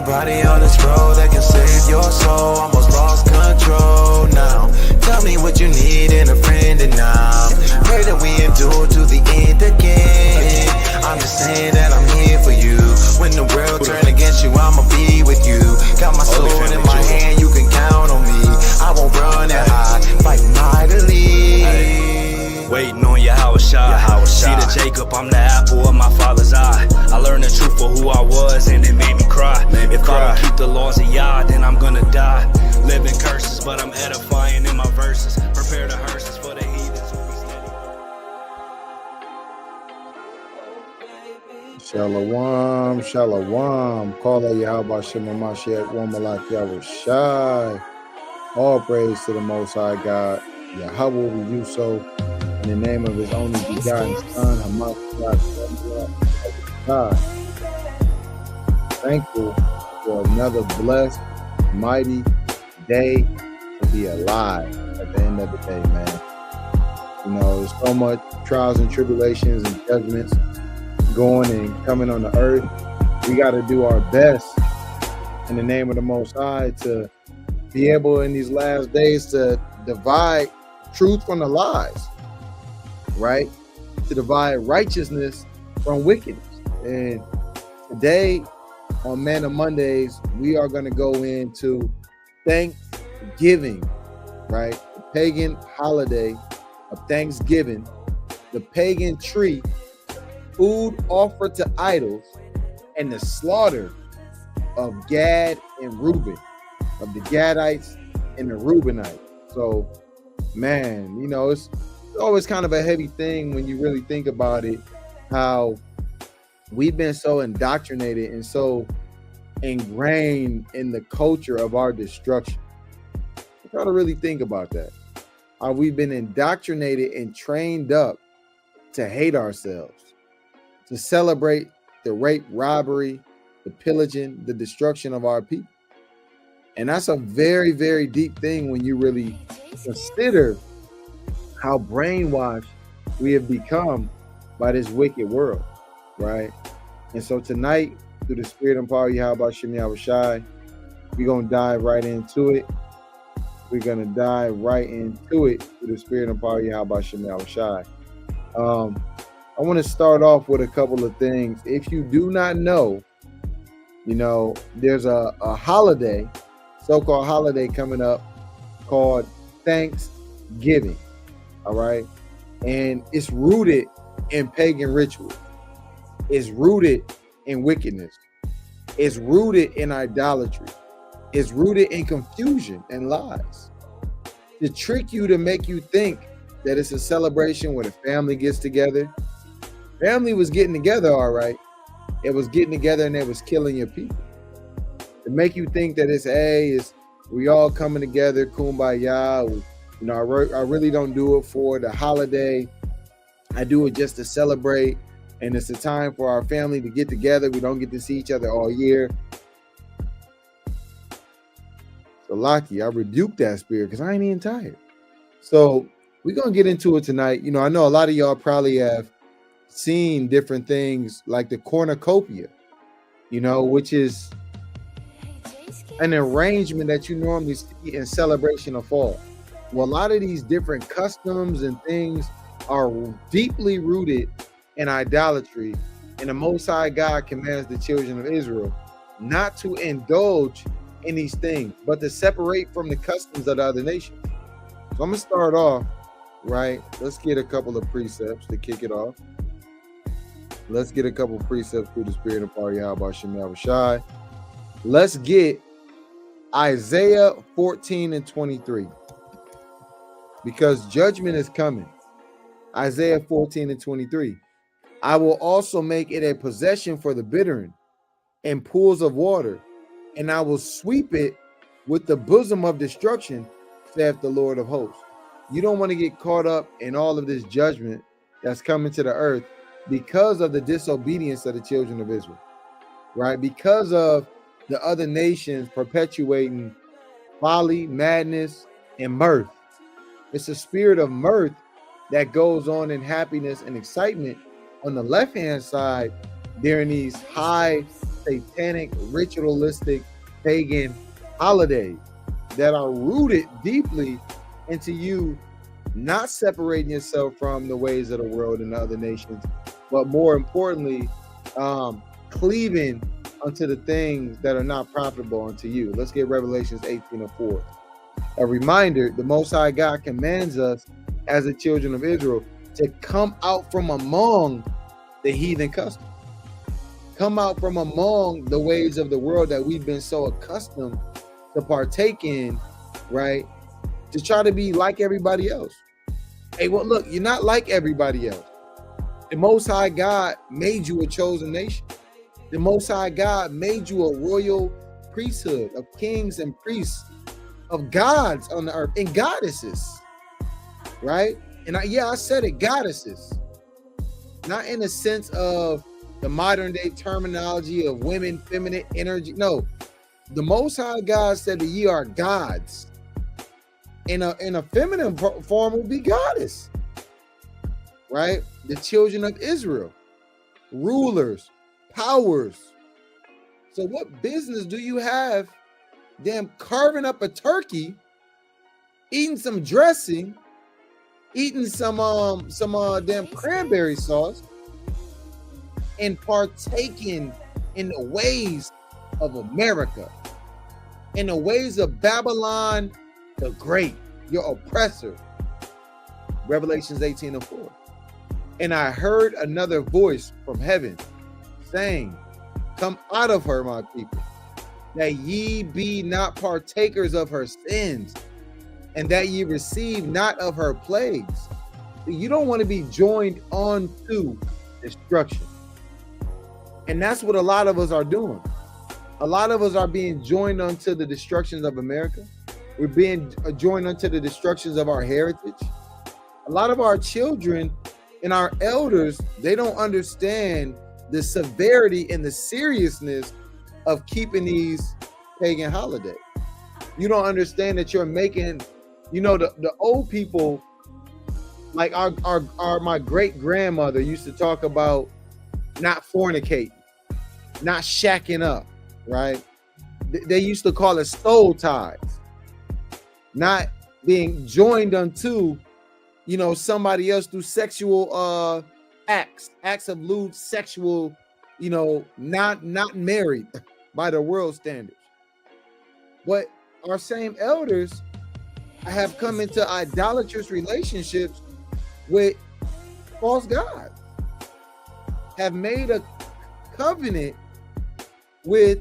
nobody on this road that can save your soul. Almost lost control now. Tell me what you need in a friend and now. Pray that we endure to the end again. I'm just saying that I'm here for you. When the world turn against you, I'ma be with you. Got my sword in my hand, you can count on me. I won't run and hide, fight mightily. Waiting on your house shot. See the Jacob, I'm the apple of my father's eye. I learned the truth for who I was and it made me cry. If I don't keep the laws of Yah, then I'm gonna die. Living curses, but I'm edifying in my verses. Prepare the hearses for the heathens who be steady. Shalom, shalom. Call out Yahweh Shema Mashiach, one Malak Yahweh Shai. All praise to the Most High God. Yahweh will do so in the name of His only begotten Son, Hamashiach. Thankful for another blessed, mighty day to be alive at the end of the day, man. You know, there's so much trials and tribulations and judgments going and coming on the earth. We got to do our best in the name of the Most High to be able in these last days to divide truth from the lies, right? To divide righteousness from wickedness. And today on Man of Mondays, we are going to go into Thanksgiving, right? The pagan holiday of Thanksgiving, the pagan tree, food offered to idols, and the slaughter of Gad and Reuben, of the Gadites and the Reubenites. So, man, you know, it's always kind of a heavy thing when you really think about it, how we've been so indoctrinated and so ingrained in the culture of our destruction. You got to really think about that. How we've been indoctrinated and trained up to hate ourselves, to celebrate the rape, robbery, the pillaging, the destruction of our people. And that's a very, very deep thing when you really consider how brainwashed we have become by this wicked world, right? And so tonight, through the spirit and power of Yahweh Shem Yahweh Shai, we're going to dive right into it. We're going to dive right into it through the spirit and power of Yahweh Shem Yahweh Shai. I want to start off with a couple of things. If you do not know, you know, there's a holiday, so-called holiday coming up called Thanksgiving, all right? And it's rooted in pagan ritual. It's rooted in wickedness. It's rooted in idolatry. It's rooted in confusion and lies. To trick you, to make you think that it's a celebration where the family gets together. Family was getting together, all right. It was getting together and it was killing your people. To make you think that it's we all coming together, kumbaya. You know, I really don't do it for the holiday. I do it just to celebrate. And it's a time for our family to get together. We don't get to see each other all year. So, Laki, I rebuke that spirit because I ain't even tired. So, we're going to get into it tonight. You know, I know a lot of y'all probably have seen different things like the cornucopia, you know, which is an arrangement that you normally see in celebration of fall. Well, a lot of these different customs and things are deeply rooted in idolatry, and the Most High God commands the children of Israel not to indulge in these things, but to separate from the customs of the other nations. So I'm gonna start off, right? Let's get a couple of precepts to kick it off. Let's get a couple of precepts through the spirit of power Yahweh Shem Yahweh Shai. Let's get Isaiah 14 and 23. Because judgment is coming. Isaiah 14 and 23. I will also make it a possession for the bittern and pools of water, and I will sweep it with the bosom of destruction, saith the Lord of hosts. You don't want to get caught up in all of this judgment that's coming to the earth because of the disobedience of the children of Israel, right? Because of the other nations perpetuating folly, madness, and mirth. It's a spirit of mirth that goes on in happiness and excitement on the left-hand side during these high satanic, ritualistic, pagan holidays that are rooted deeply into you not separating yourself from the ways of the world and the other nations, but more importantly, cleaving unto the things that are not profitable unto you. Let's get Revelations 18:4. A reminder, the Most High God commands us as the children of Israel to come out from among the heathen customs. Come out from among the ways of the world that we've been so accustomed to partake in, right? To try to be like everybody else. Hey, well, look, you're not like everybody else. The Most High God made you a chosen nation. The Most High God made you a royal priesthood of kings and priests, of gods on the earth and goddesses, right? And I said it, goddesses. Not in the sense of the modern day terminology of women, feminine energy. No, the Most High God said that ye are gods. In a feminine form would be goddess, right? The children of Israel, rulers, powers. So what business do you have them carving up a turkey, eating some dressing, eating some damn cranberry sauce, and partaking in the ways of America, in the ways of Babylon the Great, your oppressor? Revelations 18:4. And I heard another voice from heaven saying, come out of her, my people, that ye be not partakers of her sins, and that ye receive not of her plagues. You don't want to be joined on to destruction. And that's what a lot of us are doing. A lot of us are being joined onto the destructions of America. We're being joined onto the destructions of our heritage. A lot of our children and our elders, they don't understand the severity and the seriousness of keeping these pagan holidays. You don't understand that you're making, the old people, like my great grandmother used to talk about not fornicating, not shacking up, right? They used to call it soul ties, not being joined unto, somebody else through sexual acts of lewd sexual, not married by the world standards. But our same elders have come into idolatrous relationships with false gods, have made a covenant with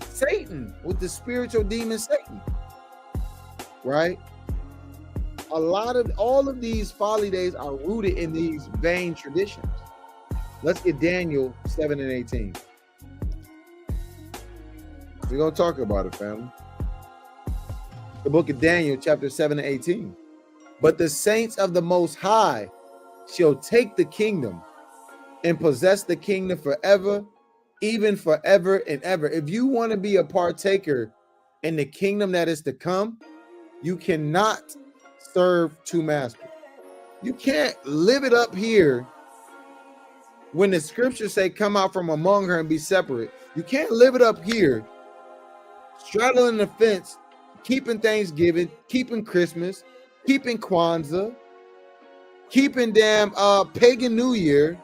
Satan, with the spiritual demon Satan, right? All of these folly days are rooted in these vain traditions. Let's get Daniel 7:18. We're going to talk about it, family. The book of Daniel, chapter 7:18. But the saints of the Most High shall take the kingdom and possess the kingdom forever, even forever and ever. If you want to be a partaker in the kingdom that is to come, you cannot serve two masters. You can't live it up here when the scriptures say come out from among her and be separate. You can't live it up here straddling the fence, keeping Thanksgiving, keeping Christmas, keeping Kwanzaa, keeping damn pagan New Year,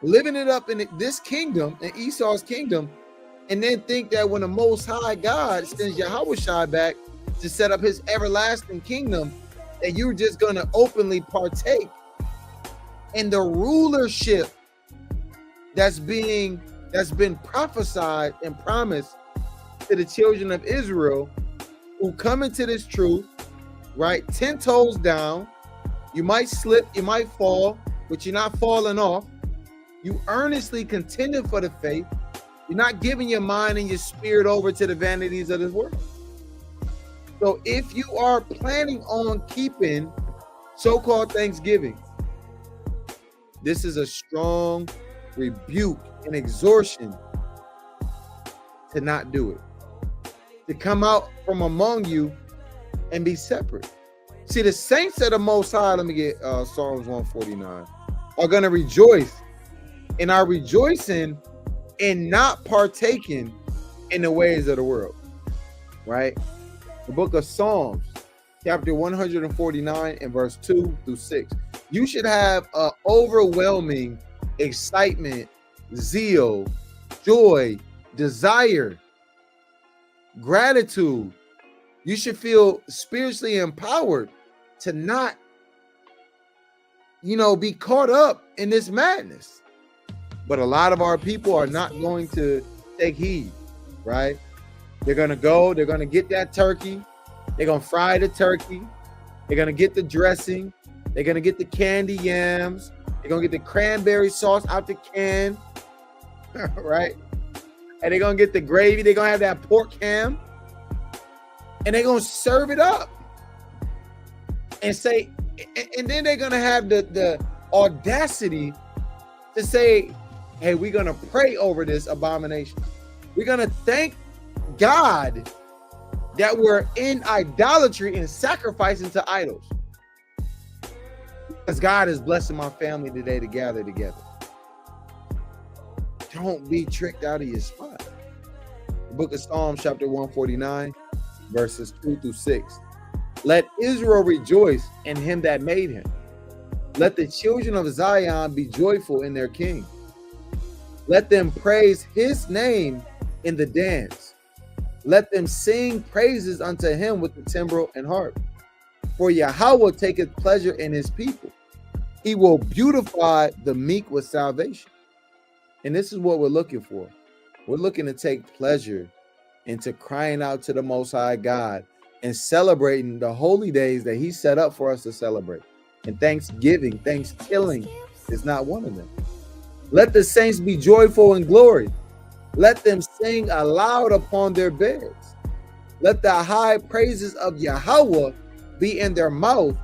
living it up in this kingdom, in Esau's kingdom, and then think that when the Most High God sends Yahushua back to set up his everlasting kingdom, that you're just going to openly partake in the rulership that's been prophesied and promised to the children of Israel who come into this truth, right? 10 toes down. You might slip, you might fall, but you're not falling off. You earnestly contending for the faith. You're not giving your mind and your spirit over to the vanities of this world. So if you are planning on keeping so-called Thanksgiving, this is a strong rebuke and exhortation to not do it, to come out from among you and be separate. See, the saints of the Most High, let me get Psalms 149, are going to rejoice. And our rejoicing and not partaking in the ways of the world, right? The book of Psalms, chapter 149 and verse 2 through 6. You should have an overwhelming excitement, zeal, joy, desire, gratitude. You should feel spiritually empowered to not, be caught up in this madness. But a lot of our people are not going to take heed, right? They're going to go, they're going to get that turkey. They're going to fry the turkey. They're going to get the dressing. They're going to get the candy yams. They're going to get the cranberry sauce out the can, right? And they're going to get the gravy. They're going to have that pork ham. And they're going to serve it up. And say, and then they're going to have the audacity to say, hey, we're going to pray over this abomination. We're going to thank God that we're in idolatry and sacrificing to idols. Because God is blessing my family today to gather together. Don't be tricked out of your spot. The book of Psalms, chapter 149, verses 2 through 6. Let Israel rejoice in him that made him. Let the children of Zion be joyful in their king. Let them praise his name in the dance. Let them sing praises unto him with the timbrel and harp. For Yahweh taketh pleasure in his people. He will beautify the meek with salvation. And this is what we're looking for. We're looking to take pleasure into crying out to the Most High God and celebrating the holy days that he set up for us to celebrate. And Thanksgiving, Thanksgiving is not one of them. Let the saints be joyful in glory. Let them sing aloud upon their beds. Let the high praises of Yahweh be in their mouth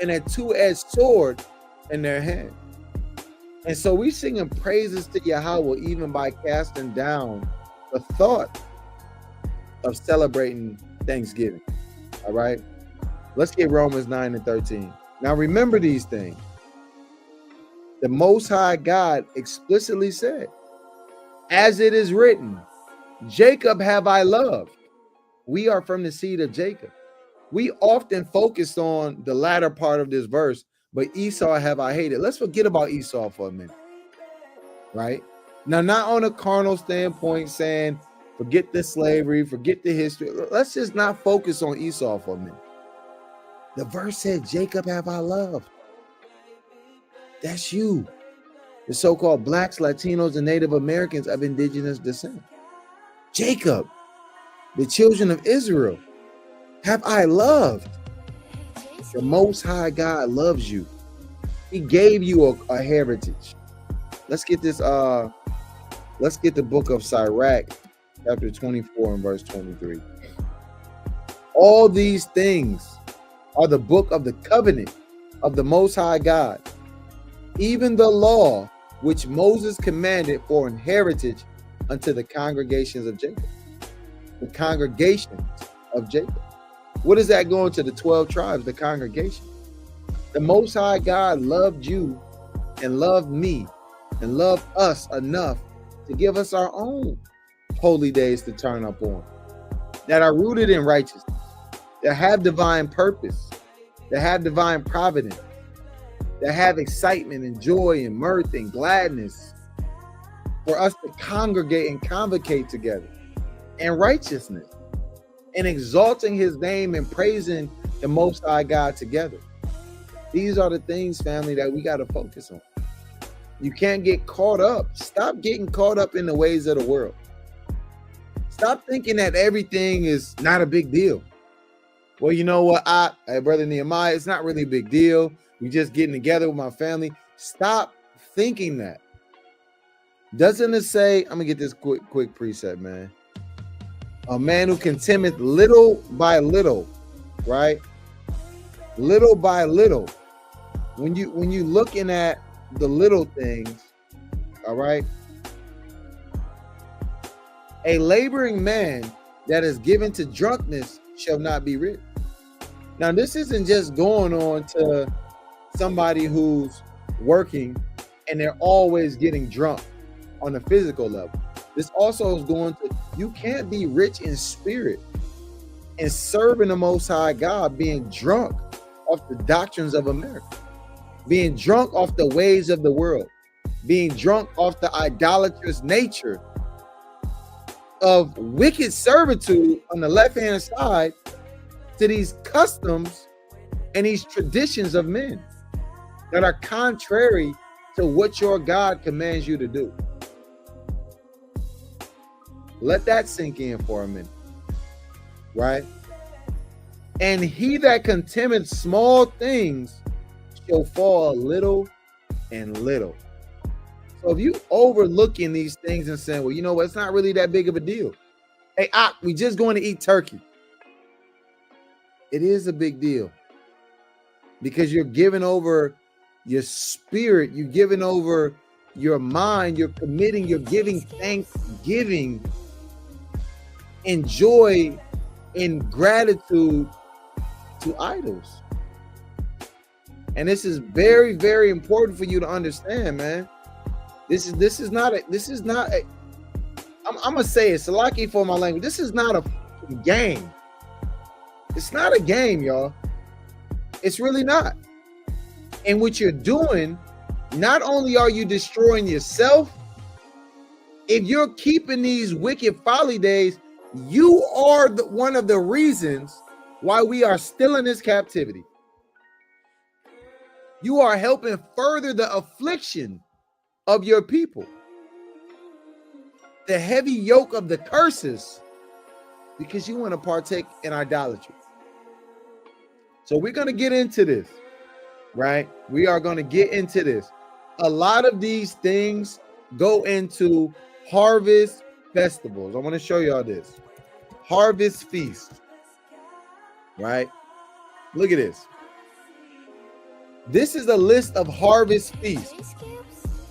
and a two-edged sword in their hand. And so we singing praises to Yahweh even by casting down the thought of celebrating Thanksgiving. All right. Let's get Romans 9 and 13. Now remember these things. The Most High God explicitly said, as it is written, Jacob have I loved. We are from the seed of Jacob. We often focus on the latter part of this verse, but Esau have I hated. Let's forget about Esau for a minute, right? Now, not on a carnal standpoint saying, forget the slavery, forget the history. Let's just not focus on Esau for a minute. The verse said, Jacob have I loved. That's you. The so-called blacks, Latinos, and Native Americans of indigenous descent. Jacob, the children of Israel, have I loved. The Most High God loves you. He gave you a heritage. Let's get this. Let's get the book of Sirach, chapter 24 and verse 23. All these things are the book of the covenant of the Most High God, even the law which Moses commanded for an heritage unto the congregations of Jacob. The congregations of Jacob. What is that going to the 12 tribes, the congregation? The Most High God loved you and loved me and loved us enough to give us our own holy days to turn up on, that are rooted in righteousness, that have divine purpose, that have divine providence, that have excitement and joy and mirth and gladness, for us to congregate and convocate together, and righteousness, and exalting his name and praising the Most High God together. These are the things, family, that we got to focus on. You can't get caught up. Stop getting caught up in the ways of the world. Stop thinking that everything is not a big deal. Well, you know what, hey, Brother Nehemiah, it's not really a big deal. We just getting together with my family. Stop thinking that. Doesn't it say, I'm gonna get this quick precept, man. A man who contemneth little by little, right? Little by little. When you looking at the little things, all right? A laboring man that is given to drunkenness shall not be rich. Now, this isn't just going on to somebody who's working and they're always getting drunk on a physical level. This also is going to, you can't be rich in spirit and serving the Most High God being drunk off the doctrines of America, being drunk off the ways of the world, being drunk off the idolatrous nature of wicked servitude on the left-hand side to these customs and these traditions of men that are contrary to what your God commands you to do. Let that sink in for a minute, right? And he that contemneth small things shall fall little and little. So if you overlooking these things and saying, well, you know what, it's not really that big of a deal. Hey, we just going to eat turkey. It is a big deal because you're giving over your spirit, you're giving over your mind, you're committing, you're giving thanksgiving and joy and gratitude to idols. And this is very, very important for you to understand, man. This is not a I'm gonna say it, Salaki for my language. This is not a game. It's not a game, y'all. It's really not. And what you're doing, not only are you destroying yourself, if you're keeping these wicked folly days, you are one of the reasons why we are still in this captivity. You are helping further the affliction of your people, the heavy yoke of the curses, because you want to partake in idolatry. So we're going to get into this, right? We are going to get into this. A lot of these things go into harvest festivals. I want to show y'all this. Harvest feast, right? Look at this. This is a list of harvest feasts.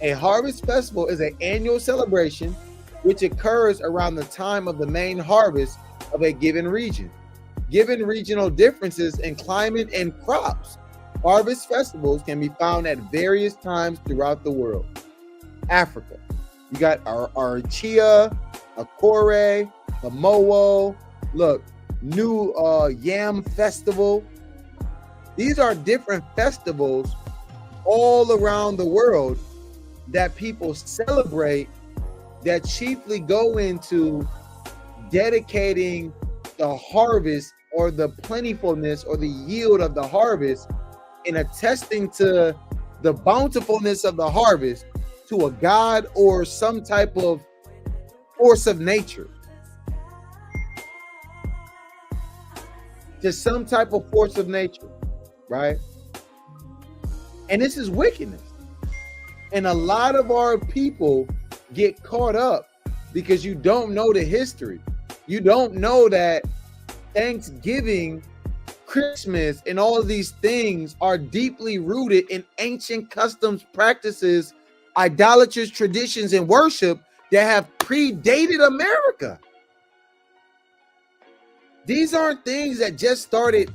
A harvest festival is an annual celebration which occurs around the time of the main harvest of a given region. Given regional differences in climate and crops, harvest festivals can be found at various times throughout the world. Africa, you got Archia, Akore, the Mowo, look, new Yam Festival. These are different festivals all around the world that people celebrate that chiefly go into dedicating the harvest or the plentifulness or the yield of the harvest and attesting to the bountifulness of the harvest to a god or some type of force of nature. To some type of force of nature, right? And this is wickedness. And a lot of our people get caught up because you don't know the history. You don't know that Thanksgiving, Christmas, and all of these things are deeply rooted in ancient customs, practices, idolatrous traditions, and worship that have predated America. These aren't things that just started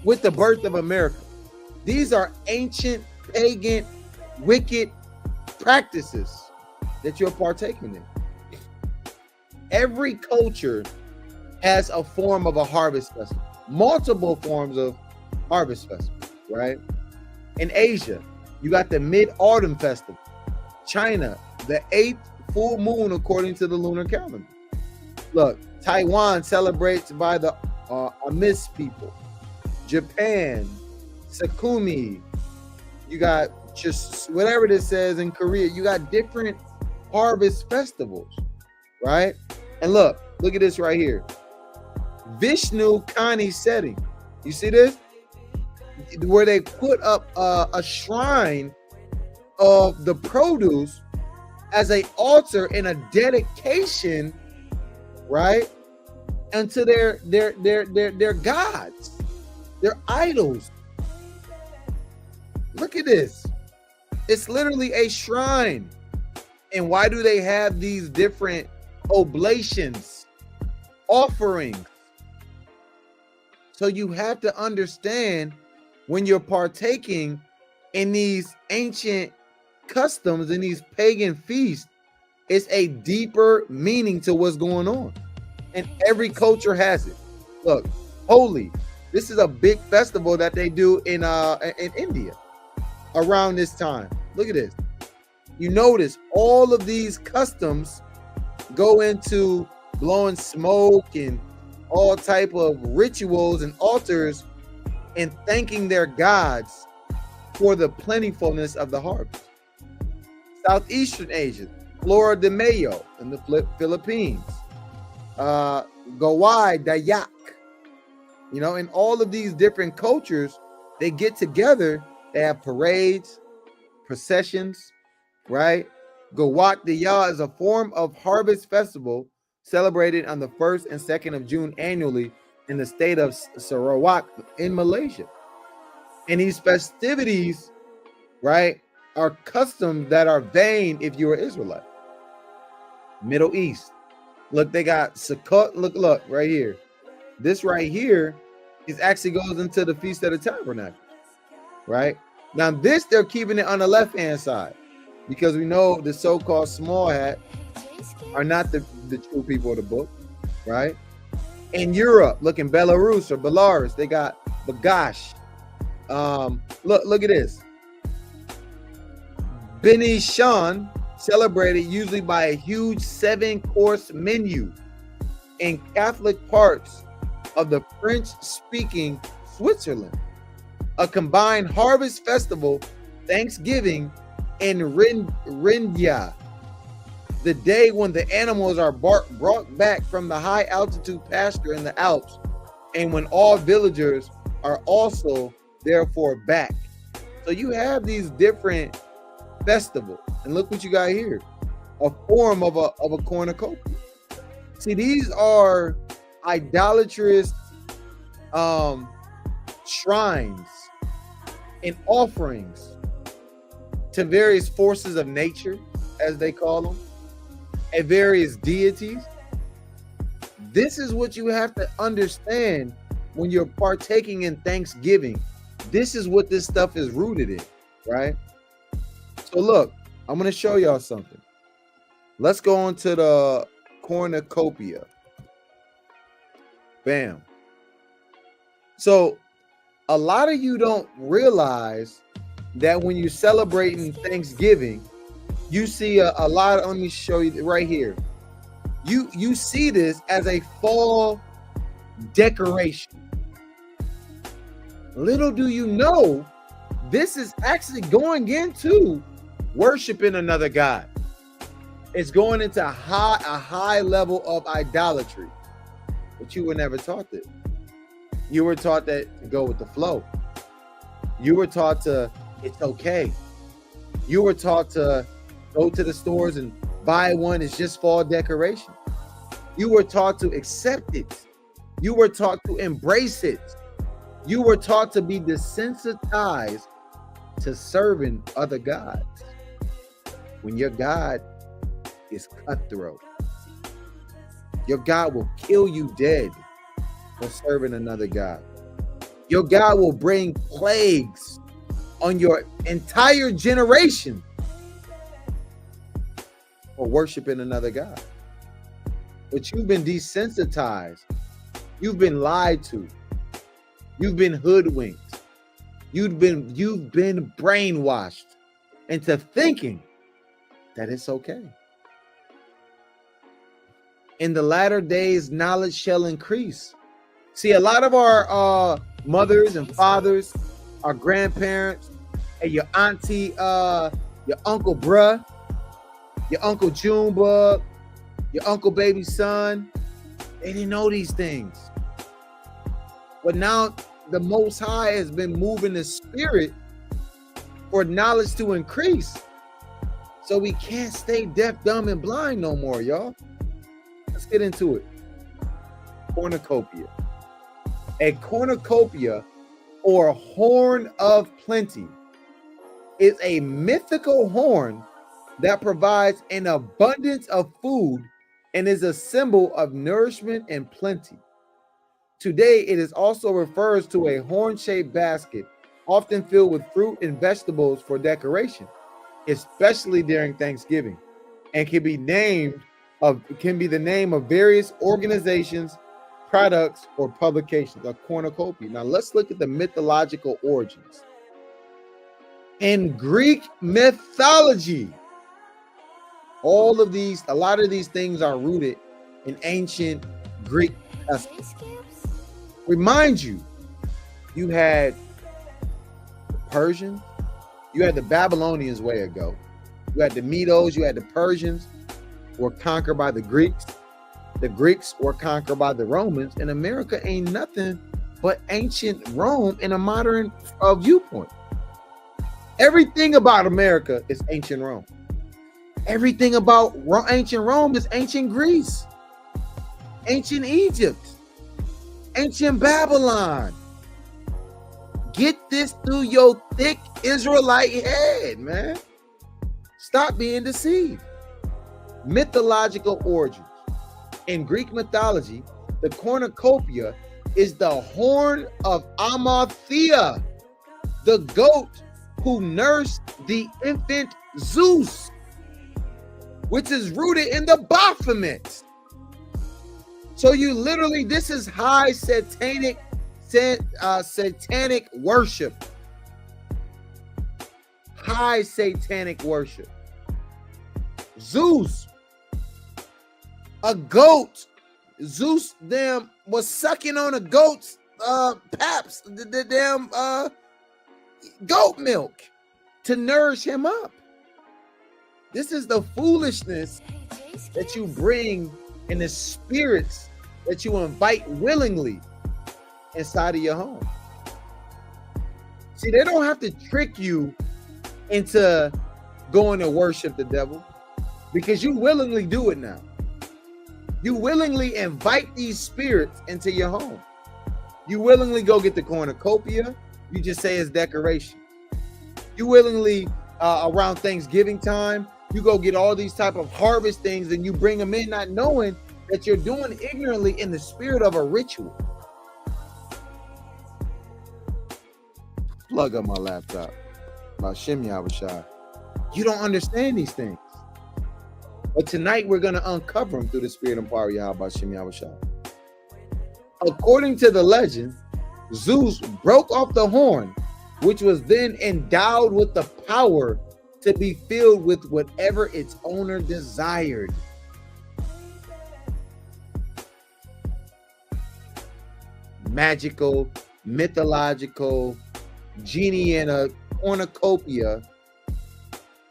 with the birth of America. These are ancient, pagan, wicked practices that you're partaking in. Every culture has a form of a harvest festival, multiple forms of harvest festival, right? In Asia, you got the Mid-Autumn Festival. China, the 8th full moon according to the lunar calendar. Look, Taiwan celebrates by the Amis people. Japan, Sakumi. You got just whatever this says in Korea. You got different harvest festivals, right? And look at this right here. Vishnu Kani setting. You see this? Where they put up a shrine of the produce as an altar and a dedication, right? Unto their gods, their idols. Look at this. It's literally a shrine. And why do they have these different oblations, offerings? So you have to understand when you're partaking in these ancient customs and these pagan feasts, It's a deeper meaning to what's going on. And every culture has it. Look, Holi. This is a big festival that they do in India around this time. Look at this. You notice all of these customs go into blowing smoke and all type of rituals and altars and thanking their gods for the plentifulness of the harvest. Southeastern Asia, Flora de Mayo in the Philippines, Gawai Dayak, you know, in all of these different cultures, they get together, they have parades, processions, right? Gawat Daya is a form of harvest festival celebrated on the 1st and 2nd of June annually in the state of Sarawak in Malaysia. And these festivities, right, are customs that are vain if you're an Israelite. Middle East. Look, they got Sukkot. Look, right here. This right here is actually goes into the Feast of the Tabernacle, right? Now, this, they're keeping it on the left-hand side because we know the so-called small hat are not the true people of the book, right? In Europe, look in Belarus or Belarus, they got Bagash. Look at this. Beni Shan, celebrated usually by a huge 7-course menu. In Catholic parts of the French-speaking Switzerland, a combined harvest festival, Thanksgiving, and Rindia, the day when the animals are brought back from the high altitude pasture in the Alps, and when all villagers are also therefore back. So you have these different festivals, and look what you got here, a form of a cornucopia. See, these are idolatrous shrines and offerings to various forces of nature, as they call them, and various deities. This is what you have to understand when you're partaking in Thanksgiving. This is what this stuff is rooted in, right? So look, I'm going to show y'all something. Let's go on to the cornucopia. Bam. So a lot of you don't realize that when you're celebrating Thanksgiving, you see a lot of, let me show you right here. You see this as a fall decoration. Little do you know, this is actually going into worshiping another god. It's going into a high level of idolatry. But you were never taught this. You were taught that to go with the flow. You were taught to, it's okay. You were taught to go to the stores and buy one, it's just fall decoration. You were taught to accept it. You were taught to embrace it. You were taught to be desensitized to serving other gods. When your God is cutthroat, your God will kill you dead for serving another God. Your God will bring plagues on your entire generation for worshiping another God. But you've been desensitized. You've been lied to. You've been hoodwinked. You've been brainwashed into thinking that it's okay. In the latter days, knowledge shall increase. See, a lot of our mothers and fathers, our grandparents, and your auntie, your uncle bruh, your uncle Junebug, your uncle baby son, they didn't know these things. But now the Most High has been moving the spirit for knowledge to increase. So we can't stay deaf, dumb, and blind no more, y'all. Let's get into it. Cornucopia. A cornucopia, or horn of plenty, is a mythical horn that provides an abundance of food and is a symbol of nourishment and plenty. Today, it is also refers to a horn-shaped basket, often filled with fruit and vegetables for decoration, especially during Thanksgiving. and can be the name of various organizations, products, or publications. A cornucopia. Now let's look at the mythological origins. In Greek mythology, a lot of these things are rooted in ancient Greek customs. Remind you, you had the Persians, you had the Babylonians way ago, you had the Medos, you had the Persians were conquered by the Greeks were conquered by the Romans, and America ain't nothing but ancient Rome in a modern viewpoint. Everything about America is ancient Rome. Everything about ancient Rome is ancient Greece, ancient Egypt, ancient Babylon. Get this through your thick Israelite head, man. Stop being deceived. Mythological origins. In Greek mythology, the cornucopia is the horn of Amalthea, the goat who nursed the infant Zeus, which is rooted in the Baphomet. So you literally, this is high satanic worship. High satanic worship. Zeus, a goat. Zeus was sucking on a goat's paps, the damn goat milk to nourish him up. This is the foolishness that you bring in the spirits that you invite willingly inside of your home. See, they don't have to trick you into going to worship the devil, because you willingly do it now. You willingly invite these spirits into your home. You willingly go get the cornucopia. You just say it's decoration. You willingly, around Thanksgiving time, you go get all these type of harvest things and you bring them in, not knowing that you're doing ignorantly in the spirit of a ritual. Plug up my laptop. About Shem Yahushua. You don't understand these things. But tonight we're going to uncover them through the spirit and power of Yahweh Shem Yahushua. According to the legend, Zeus broke off the horn, which was then endowed with the power to be filled with whatever its owner desired. Magical, mythological, genie in a cornucopia,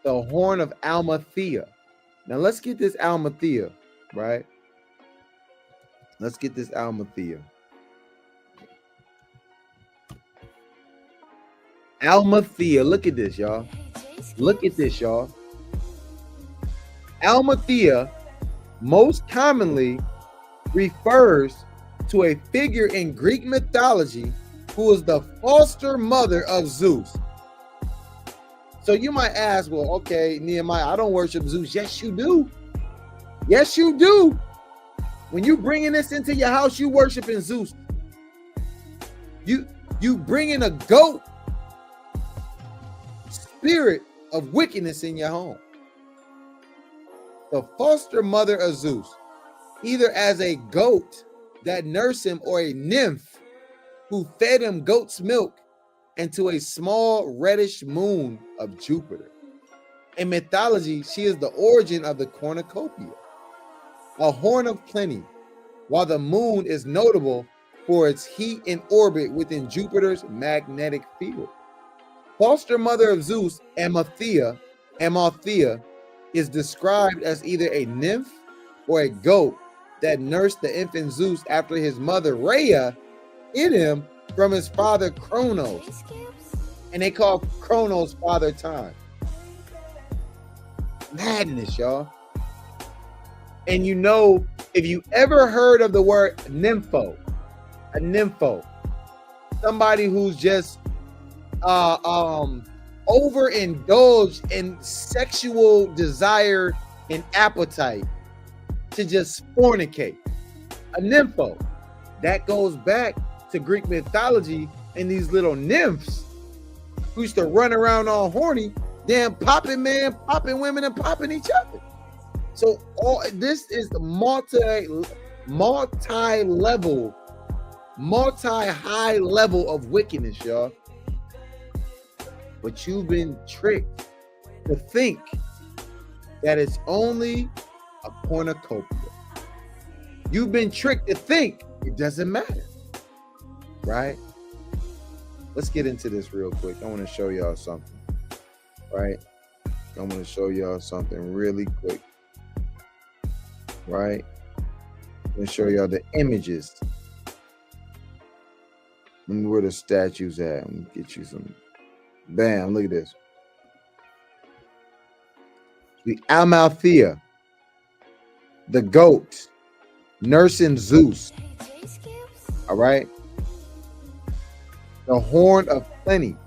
the horn of Amalthea. Now let's get this Amalthea, right? Let's get this Amalthea. Amalthea, look at this, y'all. Look at this, y'all. Amalthea most commonly refers to a figure in Greek mythology who is the foster mother of Zeus. So you might ask, well, okay, Nehemiah, I don't worship Zeus. Yes, you do. Yes, you do. When you bringing this into your house, you worshiping Zeus. You bringing a goat spirit of wickedness in your home. The foster mother of Zeus, either as a goat that nursed him or a nymph who fed him goat's milk, and to a small reddish moon of Jupiter. In mythology, she is the origin of the cornucopia, a horn of plenty, while the moon is notable for its heat in orbit within Jupiter's magnetic field. Foster mother of Zeus, Amalthea, is described as either a nymph or a goat that nursed the infant Zeus after his mother Rhea hid him from his father Kronos, and they call Kronos father time. Madness, y'all. And you know, if you ever heard of the word nympho, a nympho, somebody who's just overindulged in sexual desire and appetite to just fornicate. A nympho, that goes back to Greek mythology, and these little nymphs who used to run around all horny, damn popping women and popping each other. So all this is the multi-level, multi-high level of wickedness, y'all. But you've been tricked to think that it's only a cornucopia. You've been tricked to think it doesn't matter, right? Let's get into this real quick. I want to show y'all something, right? I want to show y'all something really quick, right? I'm going to show y'all the images. Let me where the statues at. Let me get you some. Bam, look at this. The Amalthea, the goat, nursing Zeus. All right. The horn of plenty.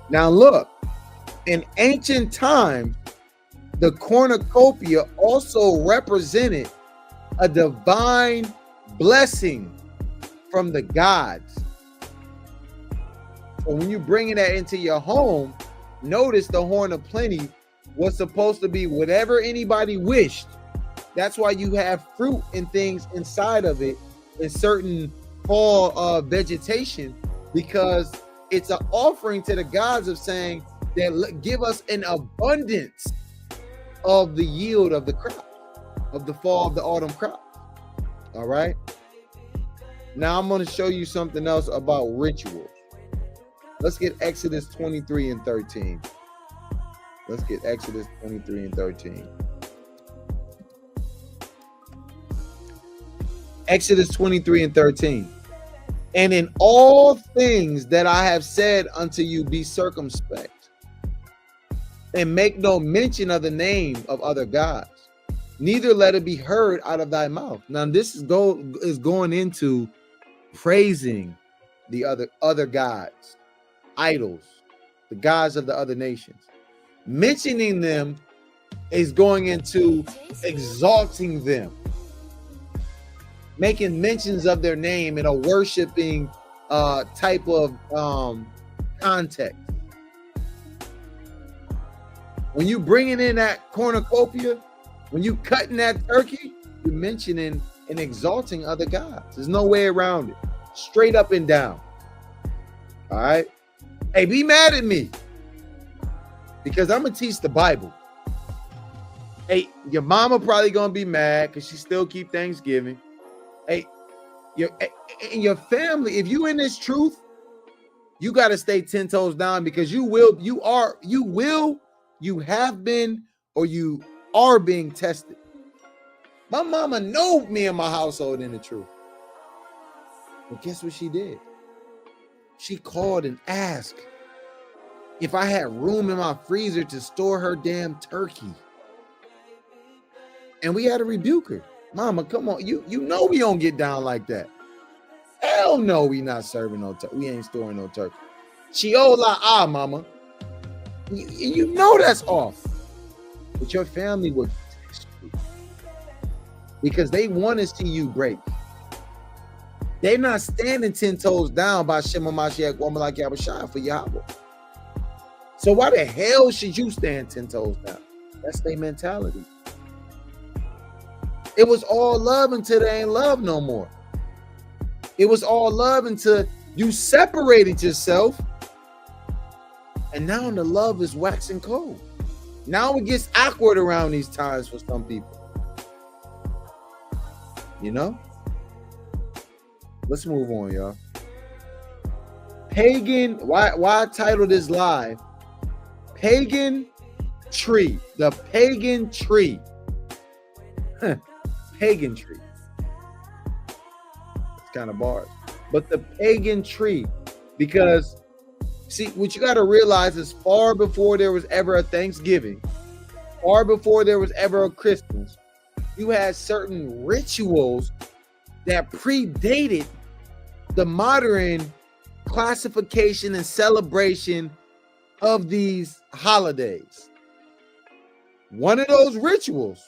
Now look, in ancient times, the cornucopia also represented a divine blessing from the gods. So when you bringing that into your home, notice the horn of plenty was supposed to be whatever anybody wished. That's why you have fruit and things inside of it in certain fall vegetation, because it's an offering to the gods of saying that give us an abundance of the yield of the crop, of the fall of the autumn crop. All right. Now I'm going to show you something else about rituals. Let's get Exodus 23 and 13. Let's get Exodus 23 and 13. Exodus 23 and 13. And in all things that I have said unto you, be circumspect, and make no mention of the name of other gods, neither let it be heard out of thy mouth. Now this is going into praising the other gods, idols, the gods of the other nations. Mentioning them is going into exalting them, making mentions of their name in a worshiping type of context. When you bringing in that cornucopia, when you cutting that turkey, you're mentioning and exalting other gods. There's no way around it. Straight up and down. All right. Hey, be mad at me, because I'm gonna teach the Bible. Hey, your mama probably gonna be mad because she still keep Thanksgiving. Hey, your family, if you in this truth, you got to stay 10 toes down, because you have been, or you are being tested. My mama know me and my household in the truth. But guess what she did? She called and asked if I had room in my freezer to store her damn turkey. And we had to rebuke her. Mama, come on. You know we don't get down like that. Hell no, we not serving no turkey. We ain't storing no turkey. Chiola, mama. You know that's off. But your family will test you, because they want to see you break. They're not standing 10 toes down by Shema Mashiach, woman like Yahweh for Yahweh. So why the hell should you stand 10 toes down? That's their mentality. It was all love until they ain't love no more. It was all love until you separated yourself. And now the love is waxing cold. Now it gets awkward around these times for some people. You know? Let's move on, y'all. Pagan, why I titled this live? Pagan tree. The pagan tree. Pagan tree. It's kind of bars. But the pagan tree. Because, see, what you got to realize is far before there was ever a Thanksgiving, far before there was ever a Christmas, you had certain rituals that predated the modern classification and celebration of these holidays. One of those rituals,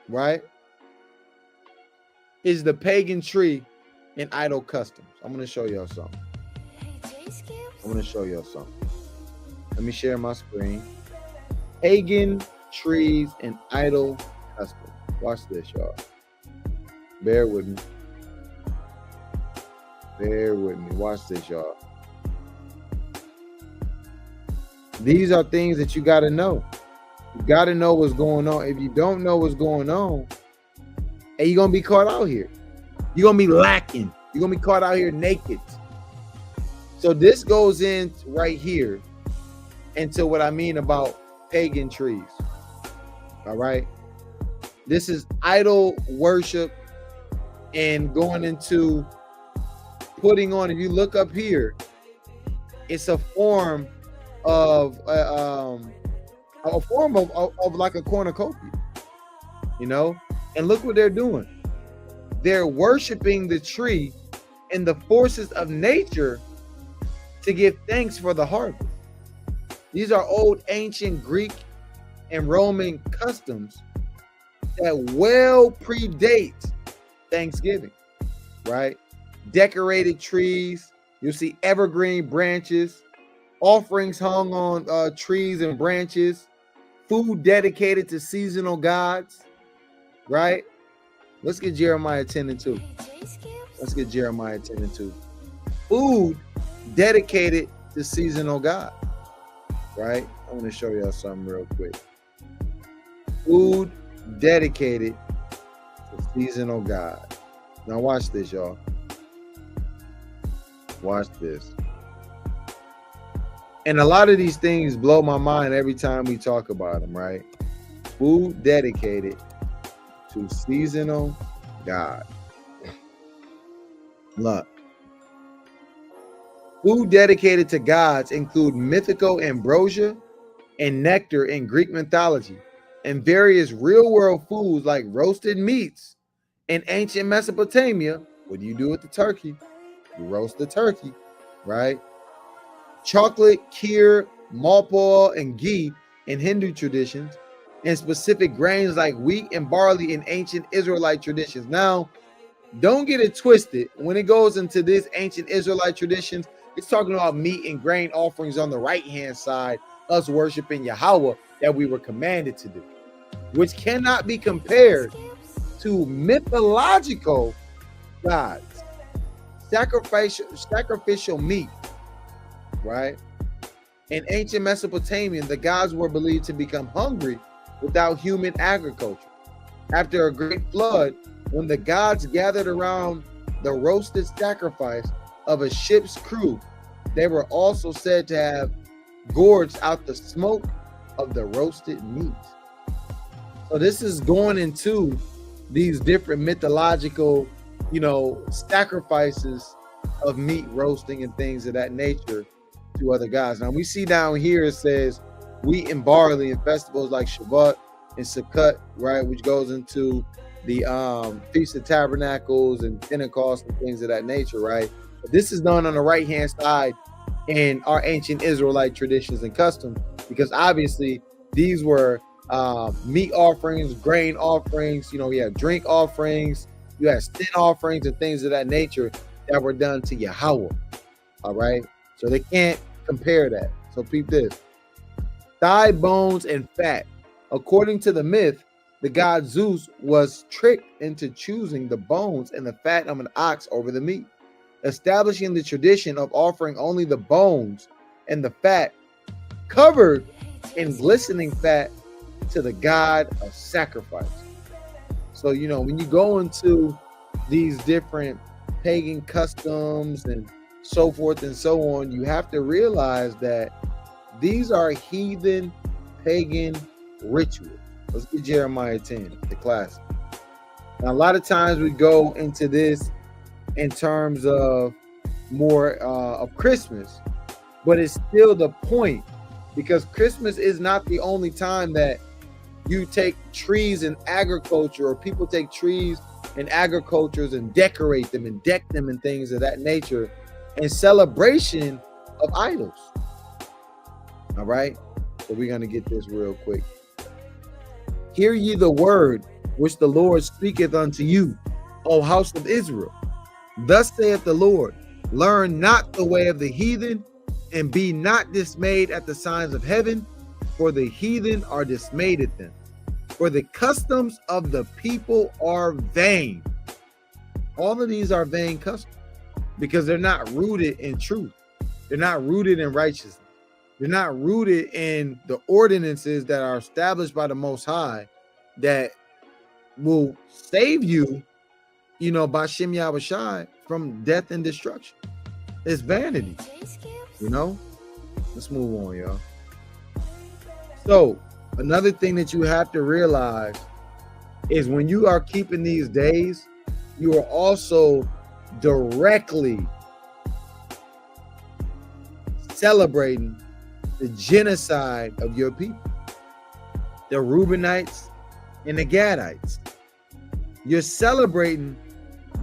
right, is the pagan tree and idol customs. I'm going to show y'all something. Let me share my screen. Pagan trees and idol custom. Watch this, y'all. Bear with me. Bear with me. Watch this, y'all. These are things that you got to know. You got to know what's going on. If you don't know what's going on, and you're going to be caught out here. You're going to be lacking. You're going to be caught out here naked. So this goes in right here into what I mean about pagan trees. All right. This is idol worship and going into putting on, if you look up here, it's a form of like a cornucopia, you know. And look what they're doing. They're worshiping the tree and the forces of nature to give thanks for the harvest. These are old ancient Greek and Roman customs that well predate Thanksgiving, right? Decorated trees, you'll see evergreen branches, offerings hung on trees and branches, food dedicated to seasonal gods, right? Let's get Jeremiah 10 and 2. Let's get Jeremiah 10 and 2. Food dedicated to seasonal God, right? I'm going to show y'all something real quick. Food dedicated to seasonal God. Now watch this, y'all. Watch this. And a lot of these things blow my mind every time we talk about them, right? Food dedicated to seasonal God. Look. Food dedicated to gods include mythical ambrosia and nectar in Greek mythology, and various real-world foods like roasted meats. In ancient Mesopotamia, what do you do with the turkey? You roast the turkey, right? Chocolate, kheer, malpua, and ghee in Hindu traditions, and specific grains like wheat and barley in ancient Israelite traditions. Now, don't get it twisted. When it goes into this ancient Israelite traditions, it's talking about meat and grain offerings on the right-hand side, us worshiping Yahweh that we were commanded to do, which cannot be compared to mythological gods. Sacrificial meat, right? In ancient Mesopotamia, the gods were believed to become hungry without human agriculture. After a great flood, when the gods gathered around the roasted sacrifice of a ship's crew, they were also said to have gorged out the smoke of the roasted meat. So this is going into these different mythological, sacrifices of meat roasting and things of that nature to other gods. Now we see down here it says wheat and barley in festivals like Shabbat and Sukkot, right, which goes into the Feast of Tabernacles and Pentecost and things of that nature, right? But this is done on the right-hand side in our ancient Israelite traditions and customs, because obviously these were meat offerings, grain offerings, you have drink offerings, you have sin offerings and things of that nature that were done to Yahweh. All right. So they can't compare that. So peep this. Thigh bones and fat. According to the myth, the god Zeus was tricked into choosing the bones and the fat of an ox over the meat, establishing the tradition of offering only the bones and the fat covered in glistening fat to the god of sacrifice. So, when you go into these different pagan customs and so forth and so on, you have to realize that these are heathen pagan rituals. Let's get Jeremiah 10, the classic. Now, a lot of times we go into this in terms of more of Christmas, but it's still the point, because Christmas is not the only time that you take trees in agriculture, or people take trees in agricultures and decorate them and deck them and things of that nature in celebration of idols. All right, so we're going to get this real quick. Hear ye the word which the Lord speaketh unto you, O house of Israel. Thus saith the Lord, learn not the way of the heathen, and be not dismayed at the signs of heaven, for the heathen are dismayed at them. For the customs of the people are vain. All of these are vain customs because they're not rooted in truth. They're not rooted in righteousness. They're not rooted in the ordinances that are established by the Most High that will save you, by Shem Yahushai from death and destruction. It's vanity, Let's move on, y'all. So, another thing that you have to realize is when you are keeping these days, you are also directly celebrating the genocide of your people, the Reubenites and the Gadites. You're celebrating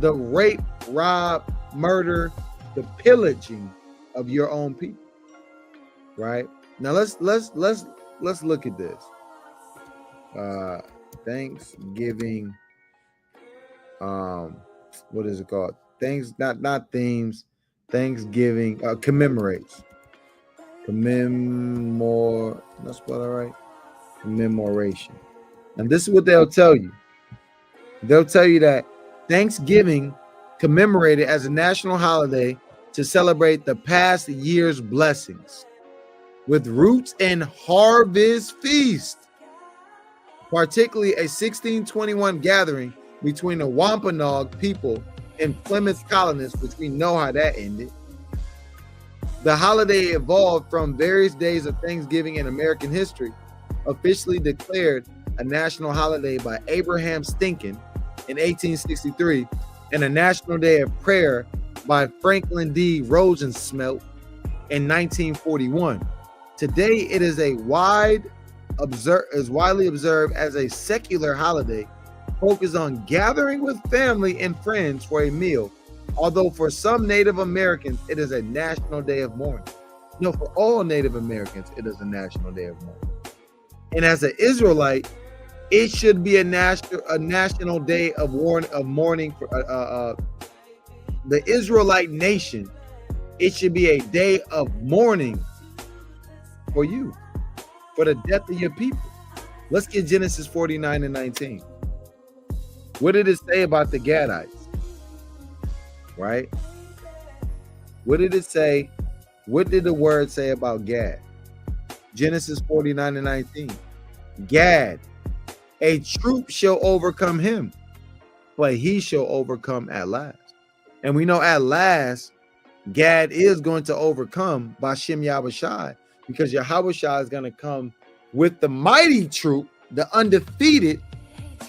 the rape, rob, murder, the pillaging of your own people. Right? Now let's look at this. Thanksgiving. What is it called? Not themes. Thanksgiving commemorates. That's what all right. Commemoration. And this is what they'll tell you. They'll tell you that Thanksgiving commemorated as a national holiday to celebrate the past year's blessings with roots in harvest feast, particularly a 1621 gathering between the Wampanoag people and Plymouth colonists, which we know how that ended. The holiday evolved from various days of Thanksgiving in American history, officially declared a national holiday by Abraham Stinkin in 1863, and a national day of prayer by Franklin D. Rosensmelt in 1941. Today, it is widely observed as a secular holiday focused on gathering with family and friends for a meal, although for some Native Americans, it is a national day of mourning. For all Native Americans, it is a national day of mourning. And as an Israelite, it should be a national day of mourning for the Israelite nation. It should be a day of mourning for you, for the death of your people. Let's get Genesis 49 and 19. What did it say about the Gadites? Right? What did it say? What did the word say about Gad? Genesis 49 and 19. Gad, a troop shall overcome him, but he shall overcome at last. And we know at last, Gad is going to overcome by Shem Yahushai, because Yahushua is going to come with the mighty troop, the undefeated,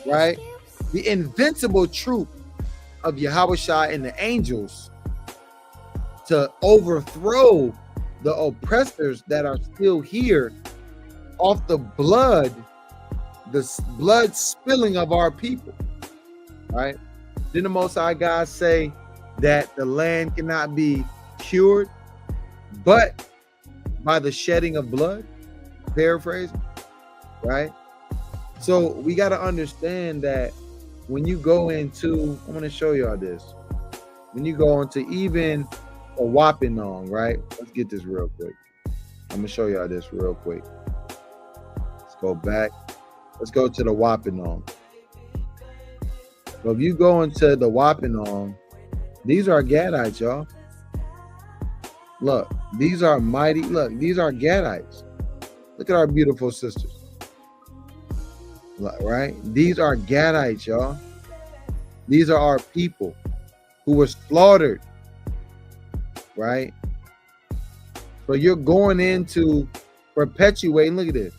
right? The invincible troop of Yahushua and the angels to overthrow the oppressors that are still here off the blood spilling of our people, right? Didn't the Most High God say that the land cannot be cured but by the shedding of blood? Paraphrasing, right? So we got to understand that when you go into, I'm going to show y'all this. When you go into even a Wampanoag, right? Let's get this real quick. I'm going to show y'all this real quick. Let's go back. Let's go to the Wampanoag. So if you go into the Wampanoag, these are Gadites, y'all. Look, these are mighty. Look, these are Gadites. Look at our beautiful sisters. Right? These are Gadites, y'all. These are our people who were slaughtered. Right? So you're going into perpetuating. Look at this.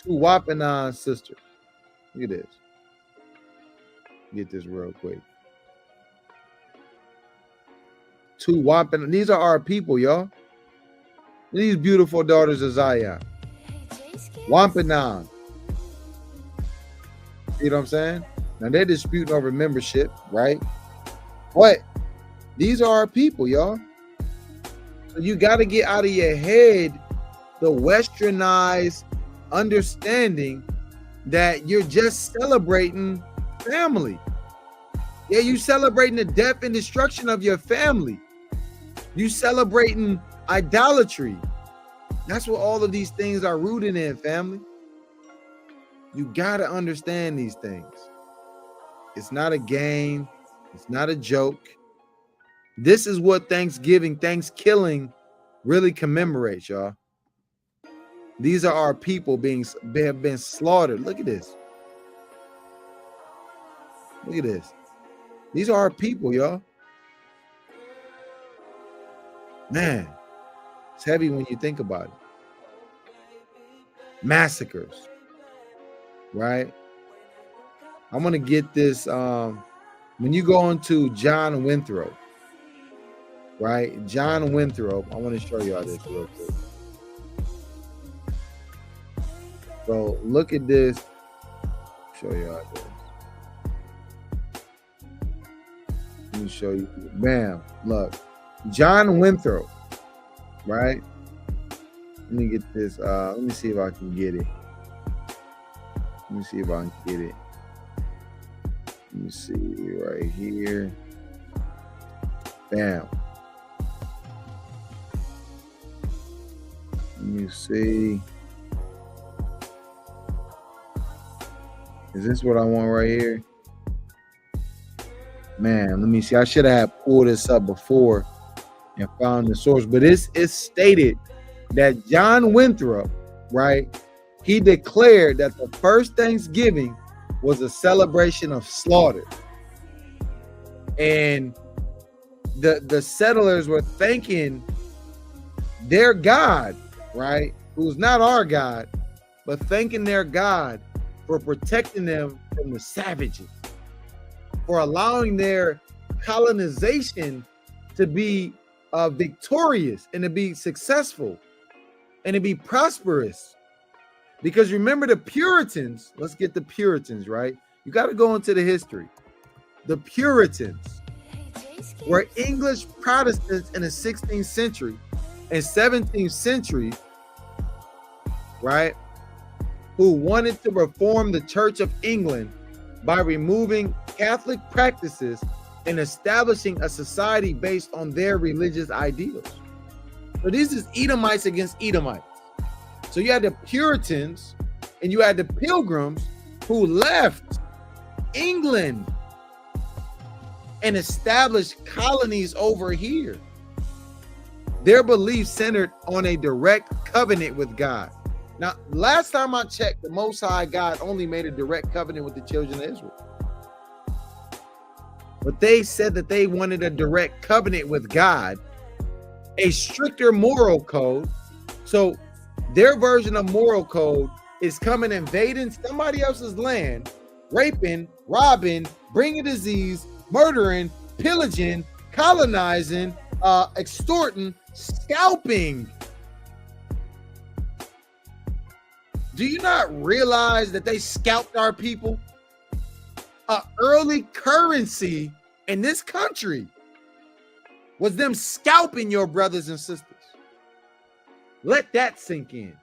Two Wampanoag sisters. Look at this. Get this real quick. Two Wampanoag. These are our people, y'all. These beautiful daughters of Zion. Wampanoag. You know what I'm saying? Now they're disputing over membership, right? But these are our people, y'all. So you got to get out of your head the westernized understanding that you're just celebrating family. Yeah, you celebrating the death and destruction of your family. You celebrating idolatry. That's what all of these things are rooted in, family. You got to understand these things. It's not a game. It's not a joke. This is what Thanksgiving really commemorates, y'all. These are our people have been slaughtered. Look at this. Look at this. These are our people, y'all. Man, it's heavy when you think about it. Massacres, right? I'm going to get this. When you go into John Winthrop, right? John Winthrop, I want to show y'all this real quick. So look at this. Show y'all this. Let me show you. Bam. Look. John Winthrop, right? Let me get this. Let me see if I can get it. Let me see if I can get it. Let me see right here. Bam. Let me see. Is this what I want right here? Man, let me see. I should have pulled this up before and found the source, but it's stated that John Winthrop, right? He declared that the first Thanksgiving was a celebration of slaughter, and the settlers were thanking their God, right? Who's not our God, but thanking their God for protecting them from the savages, for allowing their colonization to be victorious and to be successful and to be prosperous. Because remember the Puritans, let's get the Puritans, right? You got to go into the history. The Puritans were English Protestants in the 16th century and 17th century, right? Who wanted to reform the Church of England by removing Catholic practices and establishing a society based on their religious ideals. So this is Edomites against Edomites. So you had the Puritans and you had the Pilgrims who left England and established colonies over here. Their beliefs centered on a direct covenant with God. Now, last time I checked, the Most High God only made a direct covenant with the children of Israel. But they said that they wanted a direct covenant with God, a stricter moral code. So their version of moral code is coming, invading somebody else's land, raping, robbing, bringing disease, murdering, pillaging, colonizing, extorting, scalping. Do you not realize that they scalped our people? An early currency in this country was them scalping your brothers and sisters. Let that sink in.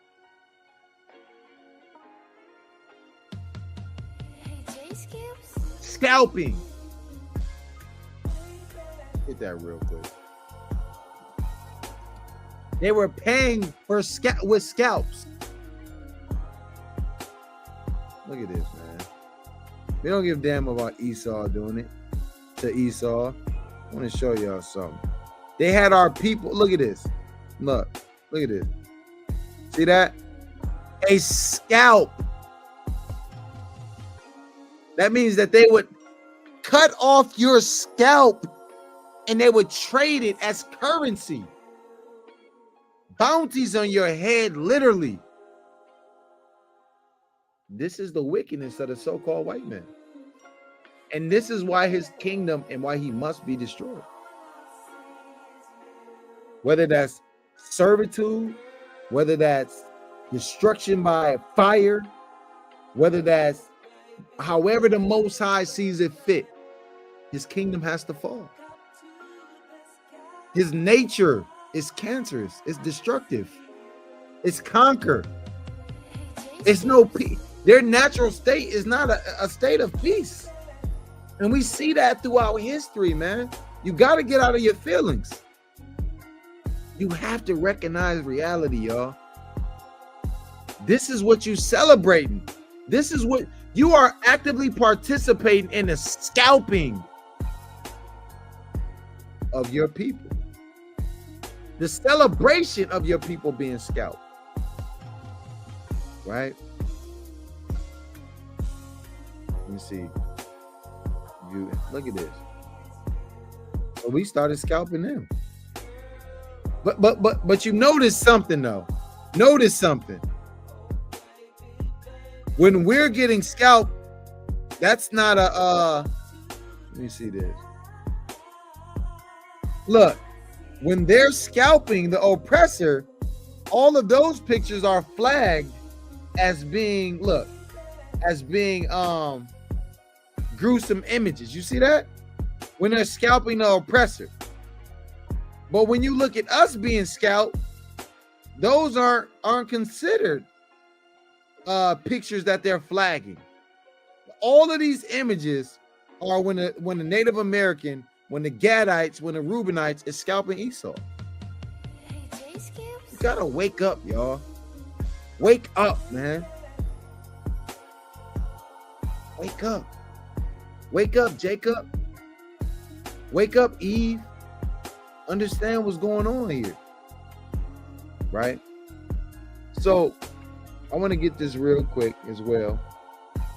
Scalping. Get that real quick. They were paying for with scalps. Look at this, man. They don't give a damn about Esau doing it to Esau. I want to show y'all something. They had our people. Look at this. Look at this. See that? A scalp. That means that they would cut off your scalp and they would trade it as currency. Bounties on your head, literally. This is the wickedness of the so-called white man. And this is why his kingdom and why he must be destroyed. Whether that's servitude, whether that's destruction by fire, whether that's however the Most High sees it fit, his kingdom has to fall. His nature is cancerous, it's destructive, it's conquer. It's no peace. Their natural state is not a state of peace. And we see that throughout history, man. You got to get out of your feelings. You have to recognize reality, y'all. This is what you celebrating. This is what you are actively participating in, the scalping of your people, the celebration of your people being scalped, right? Let me see. You look at this. So we started scalping them. But you notice something though. Notice something. When we're getting scalped, that's not a let me see this. Look, when they're scalping the oppressor, all of those pictures are flagged as being, look, as being gruesome images. You see that? When they're scalping the oppressor. But when you look at us being scalped, those aren't considered pictures that they're flagging. All of these images are when the Native American, when the Gadites, when the Reubenites is scalping Esau. You gotta wake up, y'all. Wake up, man. Wake up. Wake up, Jacob. Wake up, Eve. Understand what's going on here, right? So I want to get this real quick as well.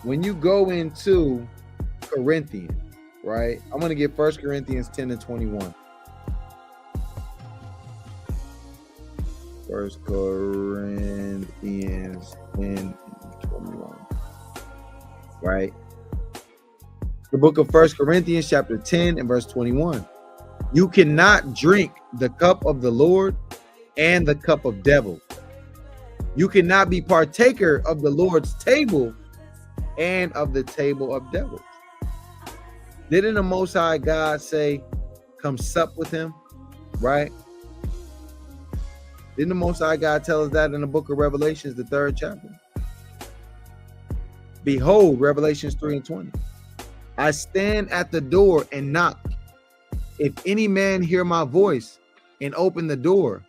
When you go into Corinthians, right? I'm going to get 1 Corinthians 10 and 21. 1 Corinthians 10 and 21, right? The book of 1 Corinthians chapter 10 and verse 21. You cannot drink the cup of the Lord and the cup of devil. You cannot be partaker of the Lord's table and of the table of devils. Didn't the Most High God say, come sup with him, right? Didn't the Most High God tell us that in the book of Revelations, the 3rd chapter? Behold, Revelations 3 and 20. I stand at the door and knock. If any man hear my voice and open the door,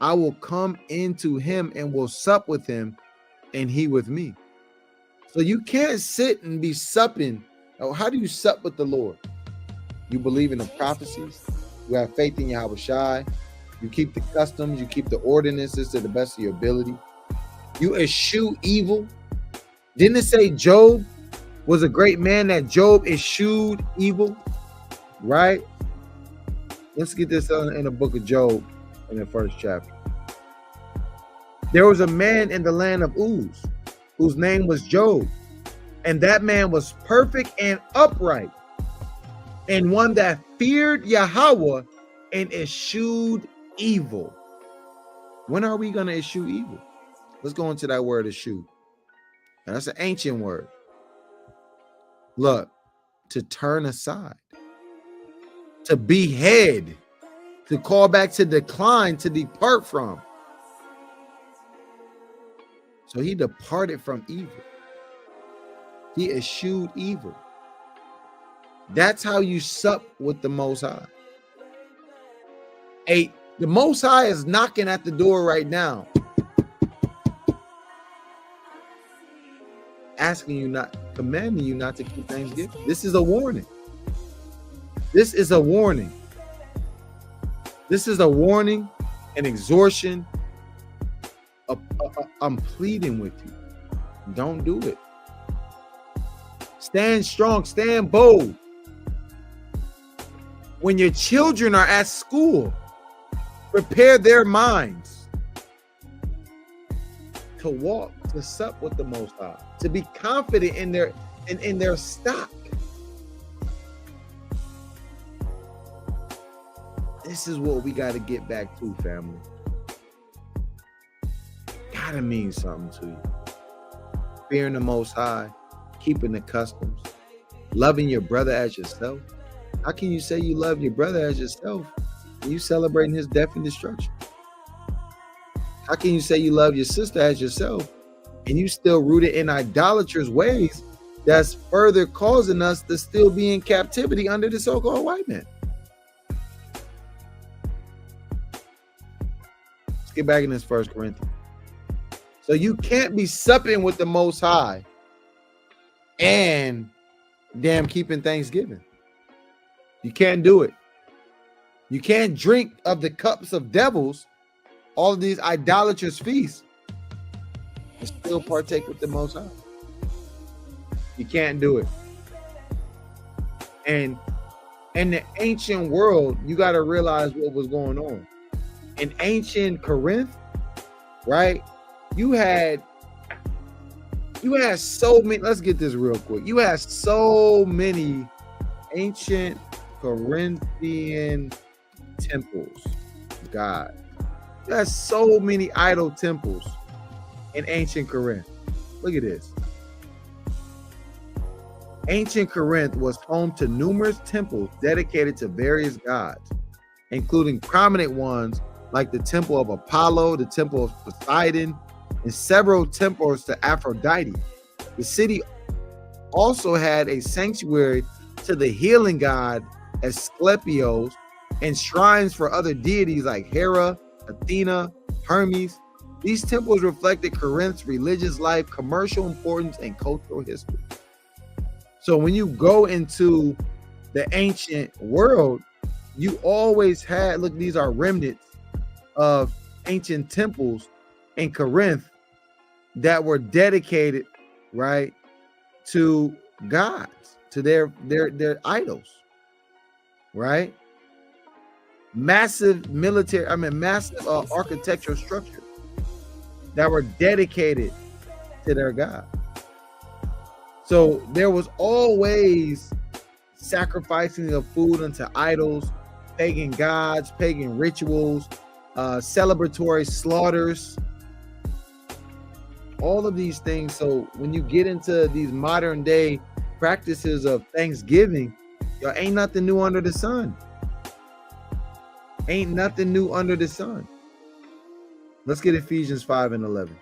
I will come into him and will sup with him and he with me. So you can't sit and be supping. Oh, how do you sup with the Lord? You believe in the prophecies. You have faith in Yahweh. You keep the customs. You keep the ordinances to the best of your ability. You eschew evil. Didn't it say Job was a great man, that Job eschewed evil? Right? Let's get this in the book of Job in the 1st chapter. There was a man in the land of Uz whose name was Job. And that man was perfect and upright, and one that feared Yahweh and eschewed evil. When are we going to eschew evil? Let's go into that word eschew. And that's an ancient word. Look, to turn aside, to behead, to call back, to decline, to depart from. So he departed from evil. He eschewed evil. That's how you sup with the Most High. The Most High is knocking at the door right now, asking you not, commanding you not to keep Thanksgiving. This is a warning. This is a warning. This is a warning, an exhortation. I'm pleading with you. Don't do it. Stand strong, stand bold. When your children are at school, prepare their minds to walk, to sup with the Most High, to be confident in their stock. This is what we got to get back to, family. Gotta mean something to you. Fearing the Most High, keeping the customs, loving your brother as yourself. How can you say you love your brother as yourself when you celebrating his death and destruction? How can you say you love your sister as yourself and you still rooted in idolatrous ways that's further causing us to still be in captivity under the so-called white man? Let's get back in this 1 Corinthians. So you can't be supping with the Most High and damn keeping Thanksgiving. You can't do it. You can't drink of the cups of devils, all of these idolatrous feasts, and still partake with the Most High. You can't do it. And in the ancient world, you got to realize what was going on. In ancient Corinth, right? You had so many, let's get this real quick. You had so many ancient Corinthian temples. God. You had so many idol temples in ancient Corinth. Look at this. Ancient Corinth was home to numerous temples dedicated to various gods, including prominent ones like the Temple of Apollo, the Temple of Poseidon, and several temples to Aphrodite. The city also had a sanctuary to the healing god Asclepios and shrines for other deities like Hera, Athena, Hermes. These temples reflected Corinth's religious life, commercial importance, and cultural history. So when you go into the ancient world, you always had, look, these are remnants of ancient temples in Corinth that were dedicated, right, to gods, to their idols, right? Massive massive architectural structures that were dedicated to their god. So there was always sacrificing of food unto idols, pagan gods, pagan rituals, celebratory slaughters, all of these things. So when you get into these modern day practices of Thanksgiving, yo, ain't nothing new under the sun. Ain't nothing new under the sun. Let's get Ephesians 5 and 11.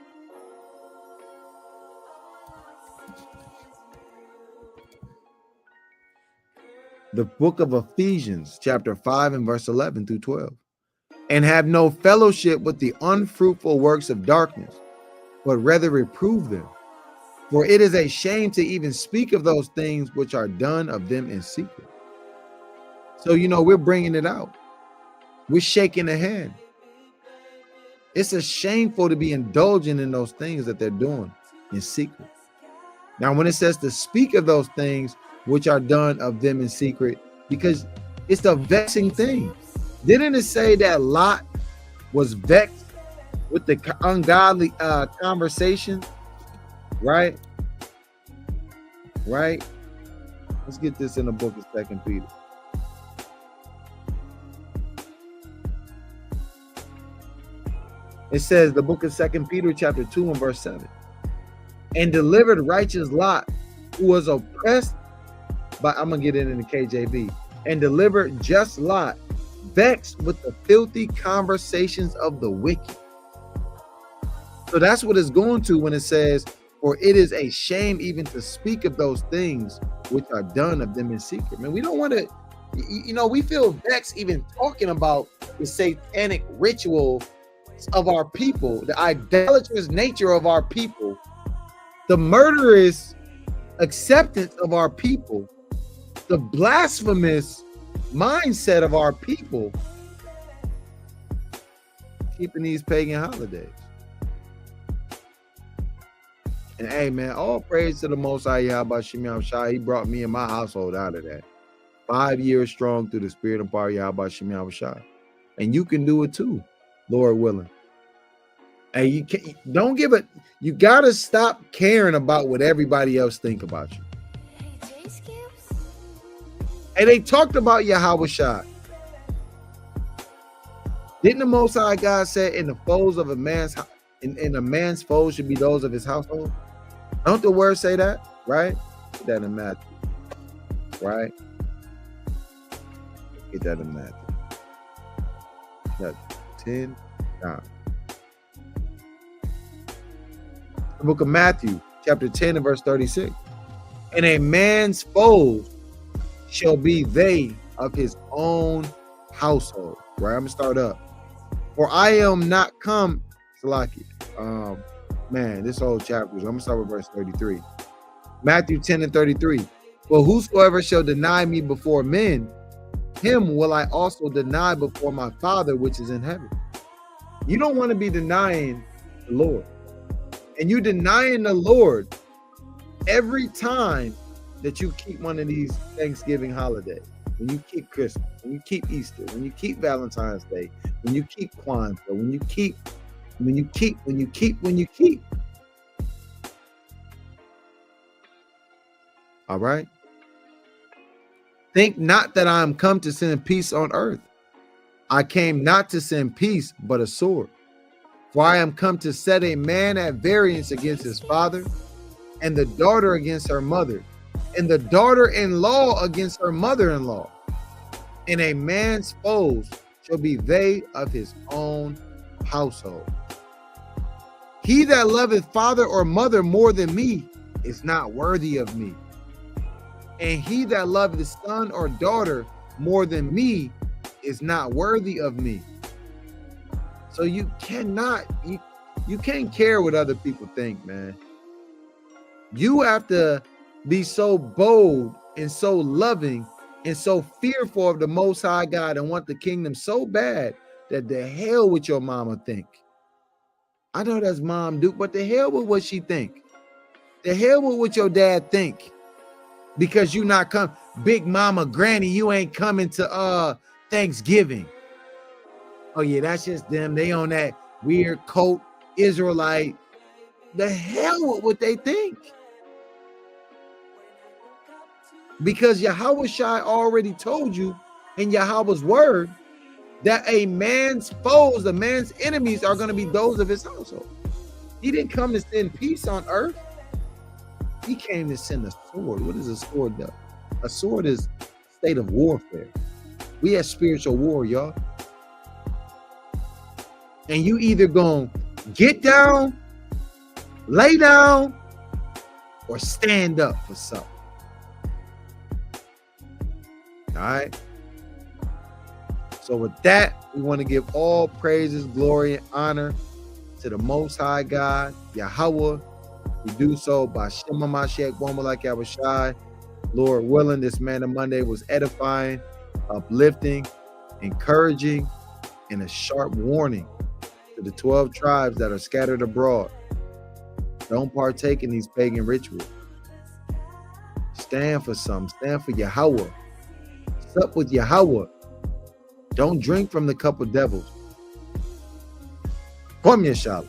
The book of Ephesians, chapter 5 and verse 11 through 12. And have no fellowship with the unfruitful works of darkness, but rather reprove them. For it is a shame to even speak of those things which are done of them in secret. So, we're bringing it out. We're shaking the hand. It's a shameful to be indulging in those things that they're doing in secret. Now, when it says to speak of those things which are done of them in secret, because it's the vexing thing. Didn't it say that Lot was vexed with the ungodly conversation? Right? Let's get this in the book of 2 Peter. It says, the book of 2 Peter chapter 2 and verse 7. And delivered righteous Lot, who was oppressed by, I'm going to get it in the KJV. And delivered just Lot, vexed with the filthy conversations of the wicked. So that's what it's going to when it says, for it is a shame even to speak of those things which are done of them in secret. Man, we don't want to, we feel vexed even talking about the satanic ritual of our people, the idolatrous nature of our people, the murderous acceptance of our people, the blasphemous mindset of our people, keeping these pagan holidays. And hey, man, all praise to the Most High Yahweh Shem Shai. He brought me and my household out of that. 5 years strong through the spirit and power of Yahweh Shem Shai. And you can do it too, Lord willing. And you don't give it. You gotta stop caring about what everybody else think about you. And they talked about Yahweh Shai. Didn't the Most High God say, "In the foes of a man's in a man's foes should be those of his household"? Don't the word say that? Right? Put that in Matthew. Right? Get that in Matthew. That's 10 times. The book of Matthew, chapter 10 and verse 36. And a man's foes shall be they of his own household. Right? I'm gonna start up. For I am not come, Salaki. Man, this whole chapter. I'm gonna start with verse 33. Matthew 10:33. For whosoever shall deny me before men, him will I also deny before my Father which is in heaven. You don't want to be denying the Lord. And you denying the Lord every time that you keep one of these Thanksgiving holidays. When you keep Christmas, when you keep Easter, when you keep Valentine's Day, when you keep Kwanzaa, when you keep. All right. Think not that I am come to send peace on earth. I came not to send peace, but a sword. For I am come to set a man at variance against his father, and the daughter against her mother, and the daughter-in-law against her mother-in-law. And a man's foes shall be they of his own household. He that loveth father or mother more than me is not worthy of me. And he that loveth son or daughter more than me is not worthy of me. So you cannot, you can't care what other people think, man. You have to be so bold and so loving and so fearful of the Most High God and want the kingdom so bad that the hell with your mama think. I know that's Mom Duke, but the hell with what she think. The hell with what your dad think. Because you not come, Big Mama Granny, you ain't coming to Thanksgiving. Oh yeah, that's just them. They on that weird cult Israelite. The hell with what they think. Because Yahweh Shai already told you in Yahweh's word that a man's foes, the man's enemies are going to be those of his household. He didn't come to send peace on earth. He came to send a sword. What is a sword though? A sword is a state of warfare. We have spiritual war, y'all. And you either gonna get down, lay down, or stand up for something. All right. So with that, we want to give all praises, glory, and honor to the Most High God, Yahweh. We do so by Shema Mashiach, Womalak Yahushai. Lord willing, this Manna Monday was edifying, uplifting, encouraging, and a sharp warning to the 12 tribes that are scattered abroad. Don't partake in these pagan rituals. Stand for something. Stand for Yahweh. Sup with Yahweh. Don't drink from the cup of devils. Kwam Yashala.